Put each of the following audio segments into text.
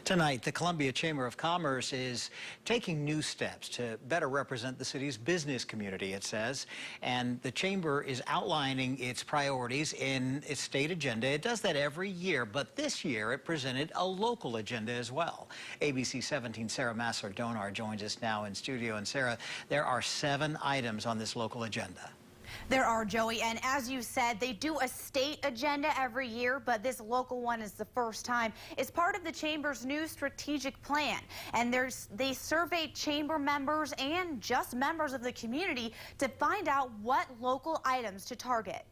Tonight, the Columbia Chamber of Commerce is taking new steps to better represent the city's business community, it says. And the Chamber is outlining its priorities in its state agenda. It does that every year, but this year it presented a local agenda as well. ABC 17's Sarah Massar-Donar joins us now in studio. And Sarah, there are 7 items on this local agenda. There are, Joey, and as you said, they do a state agenda every year, but this local one is the first time. It's part of the Chamber's new strategic plan, and they surveyed Chamber members and just members of the community to find out what local items to target.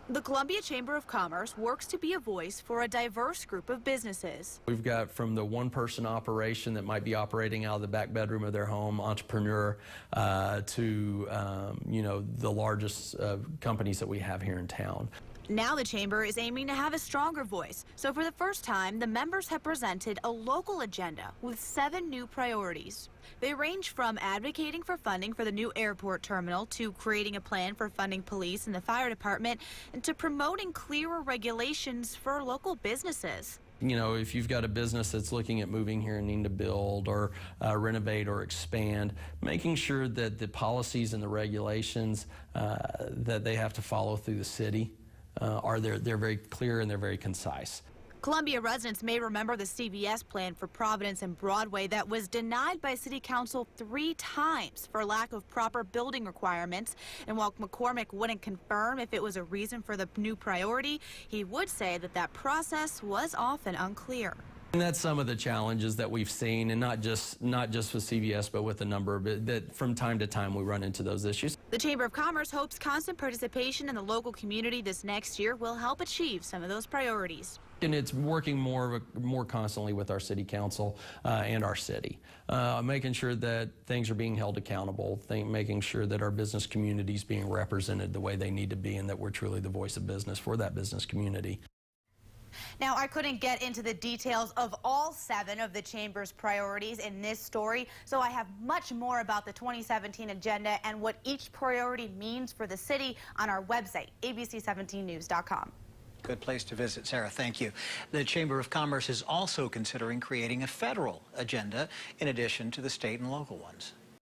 The Columbia Chamber of Commerce works to be a voice for a diverse group of businesses. We've got from the one-person operation that might be operating out of the back bedroom of their home, entrepreneur, to the largest companies that we have here in town. Now the Chamber is aiming to have a stronger voice. So for the first time, the members have presented a local agenda with 7 new priorities. They range from advocating for funding for the new airport terminal to creating a plan for funding police and the fire department and to promoting clearer regulations for local businesses. You know, if you've got a business that's looking at moving here and needing to build or renovate or expand, making sure that the policies and the regulations that they have to follow through the city they're very clear and they're very concise. Columbia residents may remember the CVS plan for Providence and Broadway that was denied by City Council 3 times for lack of proper building requirements. And while McCormick wouldn't confirm if it was a reason for the new priority, he would say that that process was often unclear. And that's some of the challenges that we've seen, and not just with CVS, but with a number of it, that from time to time we run into those issues. The Chamber of Commerce hopes constant participation in the local community this next year will help achieve some of those priorities. And it's working more constantly with our city council and our city, making sure that things are being held accountable, making sure that our business community is being represented the way they need to be, and that we're truly the voice of business for that business community. Now, I couldn't get into the details of all 7 of the Chamber's priorities in this story, so I have much more about the 2017 agenda and what each priority means for the city on our website, abc17news.com. Good place to visit, Sarah. Thank you. The Chamber of Commerce is also considering creating a federal agenda in addition to the state and local ones.